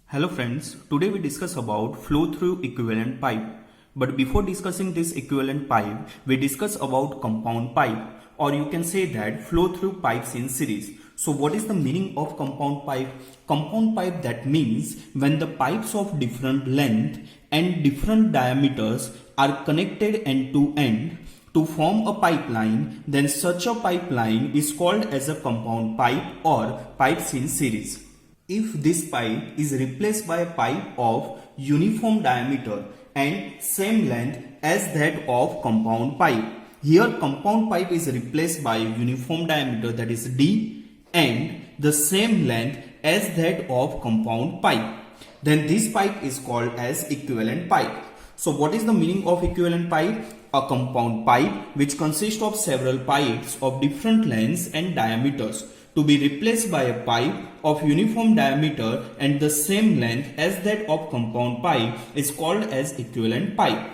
Hello friends, today we discuss about flow through equivalent pipe. But before discussing this equivalent pipe, we discuss about compound pipe, or you can say that flow through pipes in series. So what is the meaning of compound pipe? Compound pipe, that means when the pipes of different length and different diameters are connected end to end to form a pipeline, then such a pipeline is called as a compound pipe or pipes in series. If this pipe is replaced by a pipe of uniform diameter and same length as that of compound pipe. Here compound pipe is replaced by uniform diameter, that is D, and the same length as that of compound pipe. Then this pipe is called as equivalent pipe. So what is the meaning of equivalent pipe? A compound pipe which consists of several pipes of different lengths and diameters to be replaced by a pipe of uniform diameter and the same length as that of compound pipe is called as equivalent pipe.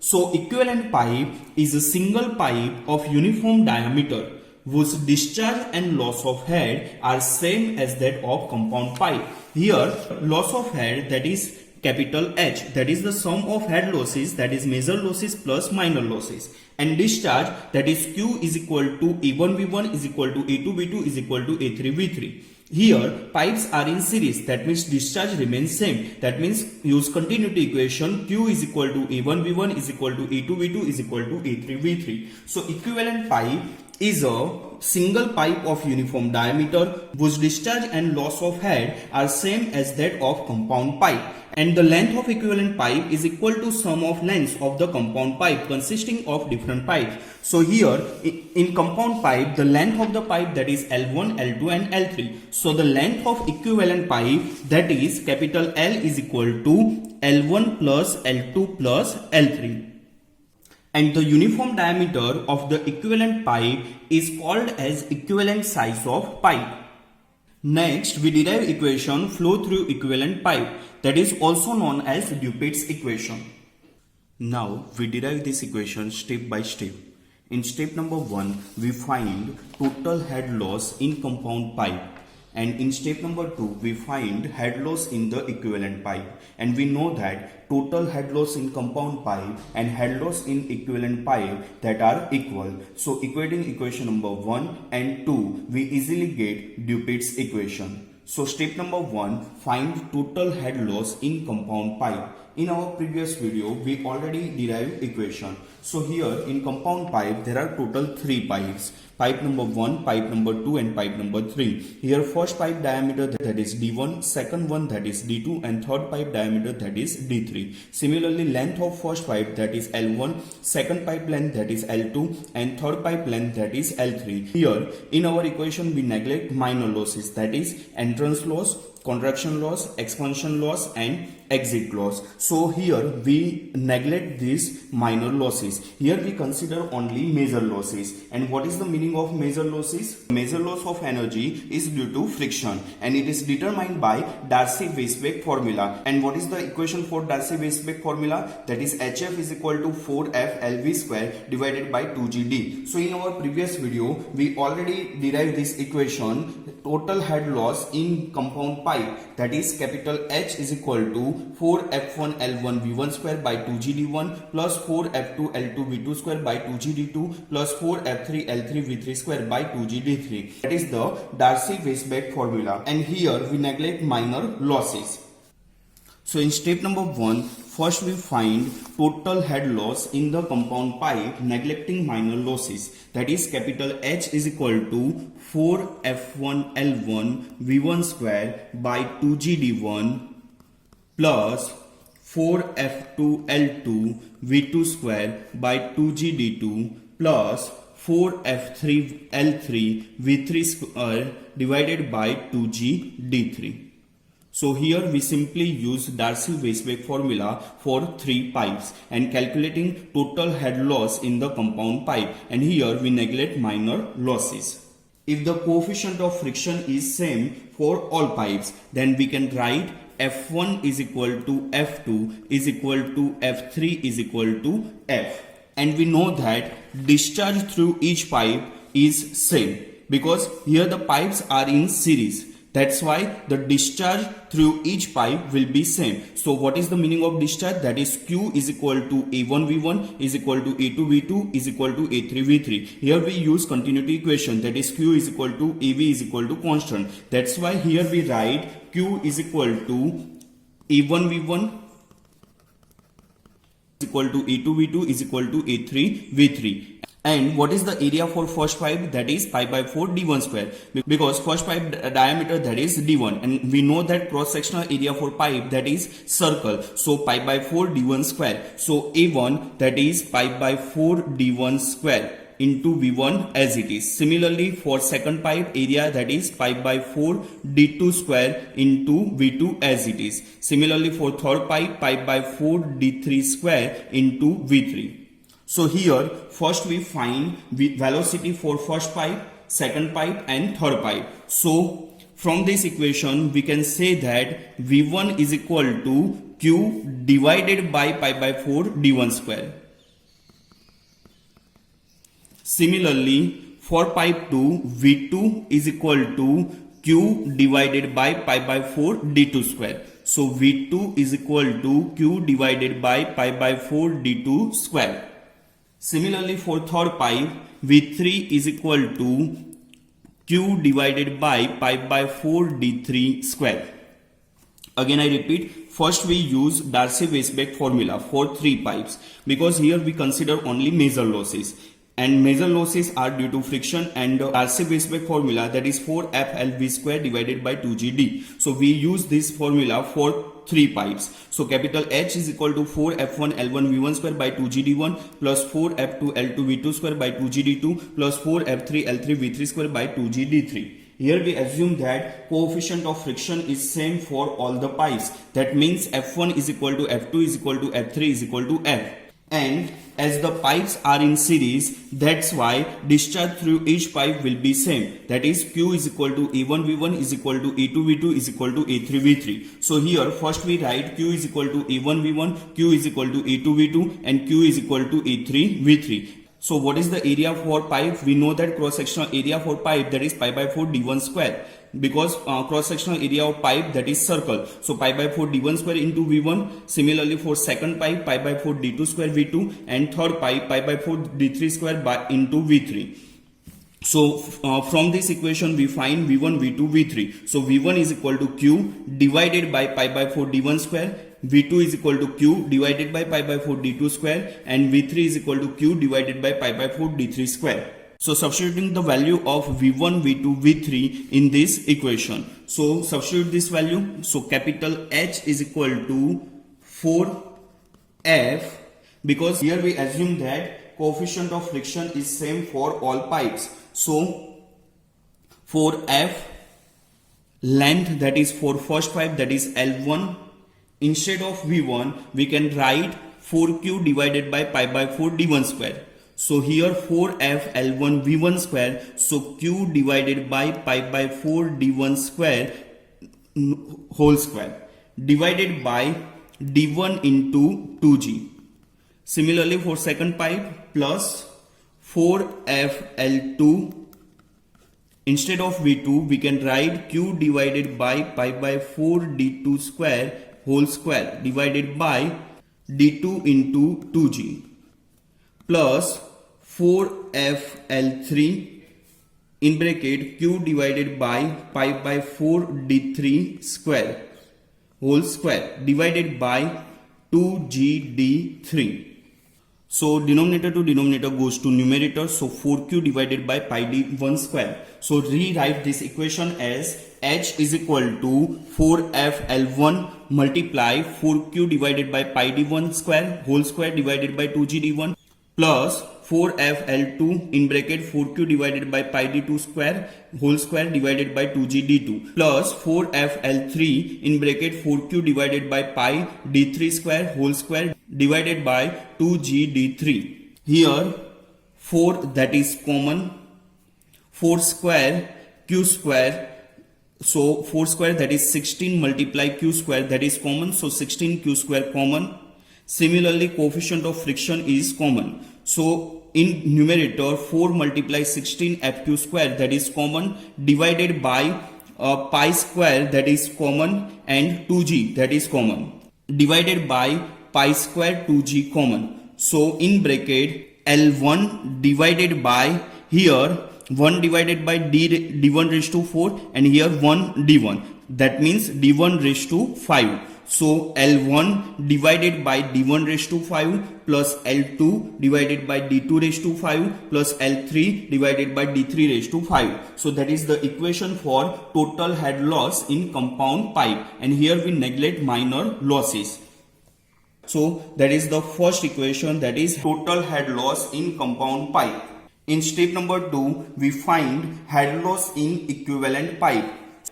So equivalent pipe is a single pipe of uniform diameter whose discharge and loss of head are same as that of compound pipe. Here loss of head, that is capital H, that is the sum of head losses, that is major losses plus minor losses, and discharge, that is Q is equal to A1V1 is equal to A2V2 is equal to A3V3. Here pipes are in series, that means discharge remains same, that means use continuity equation, Q is equal to A1V1 is equal to A2V2 is equal to A3V3. So equivalent pipe is a single pipe of uniform diameter whose discharge and loss of head are same as that of compound pipe, and the length of equivalent pipe is equal to sum of lengths of the compound pipe consisting of different pipes. So here in compound pipe the length of the pipe, that is L1, L2 and L3. So the length of equivalent pipe, that is capital L, is equal to L1 plus L2 plus L3. And the uniform diameter of the equivalent pipe is called as equivalent size of pipe. Next, we derive equation flow through equivalent pipe, that is also known as Dupit's equation. Now, we derive this equation step by step. In step number 1, we find total head loss in compound pipe. And in step number 2, we find head loss in the equivalent pipe. And we know that total head loss in compound pipe and head loss in equivalent pipe that are equal. So equating equation number 1 and 2, we easily get Dupit's equation. So step number 1, find total head loss in compound pipe. In our previous video, we already derived equation. So here in compound pipe, there are total 3 pipes. Pipe number 1, pipe number 2 and pipe number 3. Here first pipe diameter, that is D1, second one, that is D2 and third pipe diameter, that is D3. Similarly, length of first pipe, that is L1, second pipe length, that is L2 and third pipe length, that is L3. Here in our equation we neglect minor losses, that is entrance loss, contraction loss, expansion loss and exit loss. So here we neglect these minor losses. Here we consider only major losses. And what is the meaning of major losses? Major loss of energy is due to friction and it is determined by Darcy-Weisbach formula. And what is the equation for Darcy-Weisbach formula? That is HF is equal to 4F LV square divided by 2GD. So in our previous video we already derived this equation, total head loss in compound pipe, that is capital H is equal to 4F1 L1 V1 square by 2GD1 plus 4F2 L2 V2 square by 2GD2 plus 4F3 L3 V3 square by 2GD3. That is the Darcy-Weisbach formula. And here we neglect minor losses. So in step number 1, first we find total head loss in the compound pipe neglecting minor losses. That is capital H is equal to 4F1 L1 V1 square by 2GD1 plus 4F2 L2 V2 square by 2GD2 plus 4F3 L3 V3 square divided by 2GD3. So here we simply use Darcy-Weisbach formula for 3 pipes and calculating total head loss in the compound pipe, and here we neglect minor losses. If the coefficient of friction is same for all pipes, then we can write F1 is equal to F2 is equal to F3 is equal to F. And we know that discharge through each pipe is same because here the pipes are in series. That's why the discharge through each pipe will be same. So what is the meaning of discharge? That is Q is equal to A1V1 is equal to A2V2 is equal to A3V3. Here we use continuity equation, that is Q is equal to AV is equal to constant. That's why here we write Q is equal to A1V1 is equal to A2V2 is equal to A3V3. And what is the area for first pipe? That is pi by 4 d1 square, because first pipe diameter, that is d1, and we know that cross sectional area for pipe, that is circle, so pi by 4 d1 square. So A1, that is pi by 4 d1 square into V1 as it is. Similarly for second pipe area, that is pi by 4 d2 square into V2 as it is. Similarly for third pipe, pi by 4 d3 square into V3. So here first we find velocity for first pipe, second pipe and third pipe. So from this equation we can say that V1 is equal to Q divided by pi by 4 d1 square. Similarly for pipe 2, V2 is equal to Q divided by pi by 4 d2 square. So V2 is equal to Q divided by pi by 4 d2 square. Similarly for third pipe, V3 is equal to Q divided by pi by 4 d3 square. Again I repeat, first we use Darcy-Weisbach formula for 3 pipes, because here we consider only major losses, and major losses are due to friction, and the Darcy-Weisbach formula, that is 4FLV square divided by 2GD. So we use this formula for 3 pipes. So capital H is equal to 4F1L1V1 square by 2GD1 plus 4F2L2V2 square by 2GD2 plus 4F3L3V3 square by 2GD3. Here we assume that coefficient of friction is same for all the pipes. That means F1 is equal to F2 is equal to F3 is equal to F. And as the pipes are in series, that's why discharge through each pipe will be same. That is Q is equal to A1V1 is equal to A2V2 is equal to A3V3. So here first we write Q is equal to A1V1, Q is equal to A2V2 and Q is equal to A3V3. So what is the area for pipe? We know that cross sectional area for pipe, that is pi by 4 d1 square, because cross sectional area of pipe, that is circle. So pi by 4 d1 square into V1. Similarly for second pipe, pi by 4 d2 square V2, and third pipe, pi by 4 d3 square by into V3. So from this equation we find V1, V2, V3. So V1 is equal to Q divided by pi by 4 d1 square, V2 is equal to Q divided by pi by 4 d2 square, and V3 is equal to Q divided by pi by 4 d3 square. So substituting the value of V1, V2, V3 in this equation. So substitute this value. So capital H is equal to 4F, because here we assume that coefficient of friction is same for all pipes. So for F length, that is for first pipe, that is L1, instead of V1 we can write 4Q divided by pi by 4 d1 square. So here 4F L1 V1 square, so Q divided by pi by 4 d1 square whole square divided by d1 into 2G. Similarly for second pipe plus 4F L2, instead of V2 we can write Q divided by pi by 4 d2 square whole square divided by d2 into 2G plus 4FL3 in bracket Q divided by pi by 4 d3 square whole square divided by 2GD3. So denominator to denominator goes to numerator, so 4Q divided by pi d1 square. So rewrite this equation as H is equal to 4FL1 multiply 4Q divided by pi d1 square whole square divided by 2GD1 plus 4FL2 in bracket 4Q divided by pi d2 square whole square divided by 2GD2 plus 4FL3 in bracket 4Q divided by pi d3 square whole square divided by 2GD3. Here 4, that is common, 4 square Q square, so 4 square, that is 16 multiply Q square, that is common, so 16 Q square common. Similarly coefficient of friction is common, so in numerator 4 multiply 16 FQ square, that is common, divided by pi square that is common and 2g that is common, divided by pi square 2g common. So in bracket L1 divided by here 1 divided by d1 raised to 4 and here 1 d1, that means d1 raised to 5. So L1 divided by d1 raised to 5 plus L2 divided by d2 raised to 5 plus L3 divided by d3 raised to 5. So that is the equation for total head loss in compound pipe, and here we neglect minor losses. So that is the first equation, that is total head loss in compound pipe. In step number 2, we find head loss in equivalent pipe.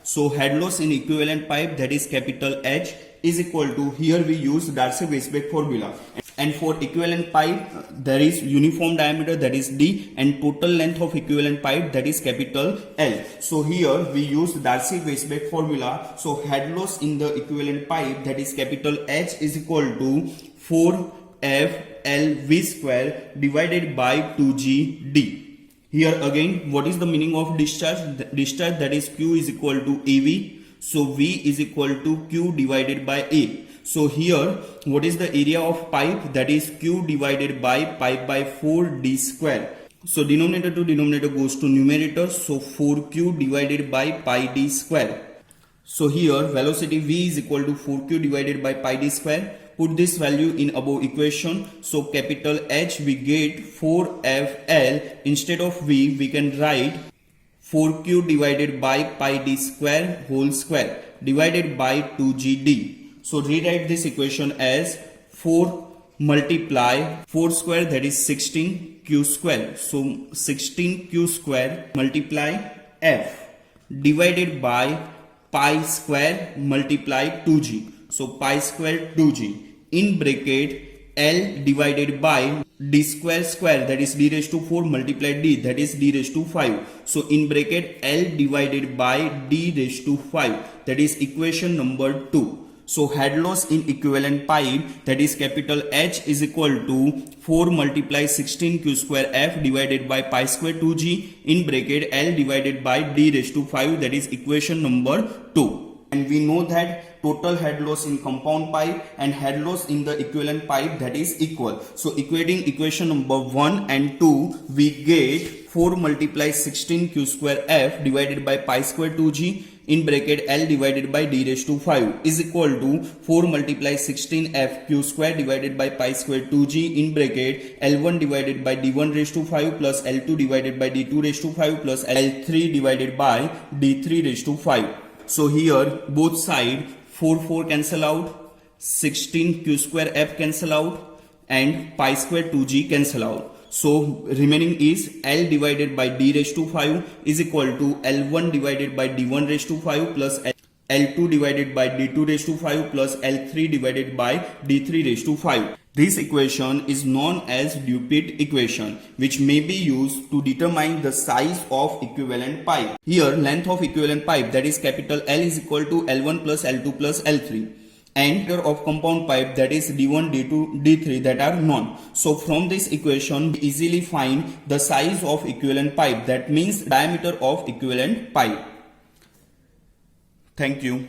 So head loss in equivalent pipe, that is capital H, is equal to, here we use Darcy-Weisbach formula. And for equivalent pipe, there is uniform diameter, that is D, and total length of equivalent pipe, that is capital L. So here we use Darcy-Weisbach formula. So head loss in the equivalent pipe, that is capital H, is equal to 4FLV square divided by 2GD. Here again, what is the meaning of discharge? Discharge, that is Q is equal to AV. So V is equal to Q divided by A. So here, what is the area of pipe? That is Q divided by pipe by 4D square. So denominator to denominator goes to numerator. So 4Q divided by pi D square. So here velocity V is equal to 4Q divided by pi D square. Put this value in above equation. So capital H we get 4FL. Instead of V we can write 4Q divided by pi D square whole square divided by 2GD. So rewrite this equation as 4 multiply 4 square, that is 16Q square. So 16Q square multiply F divided by pi square multiply 2G. So pi square 2G in bracket L divided by D square square, that is D raised to 4 multiplied D, that is D raised to 5. So in bracket L divided by D raised to 5, that is equation number 2. So head loss in equivalent pipe, that is capital H, is equal to 4 multiply 16Q square F divided by pi square 2G in bracket L divided by D raised to 5, that is equation number 2. And we know that total head loss in compound pipe and head loss in the equivalent pipe, that is equal. So equating equation number 1 and 2, we get 4 multiply 16Q square F divided by pi square 2G in bracket L divided by D raised to 5 is equal to 4 multiply 16FQ square divided by pi square 2G in bracket L1 divided by D1 raised to 5 plus L2 divided by D2 raised to 5 plus L3 divided by D3 raised to 5. So here both side 4 cancel out, 16Q square F cancel out and pi square 2G cancel out. So remaining is L divided by D raised to 5 is equal to L1 divided by D1 raised to 5 plus L2 divided by D2 raised to 5 plus L3 divided by D3 raised to 5. This equation is known as Dupit equation, which may be used to determine the size of equivalent pipe. Here length of equivalent pipe, that is capital L, is equal to L1 plus L2 plus L3. And of compound pipe, that is D1, D2, D3, that are known. So from this equation we easily find the size of equivalent pipe, that means diameter of equivalent pipe. Thank you.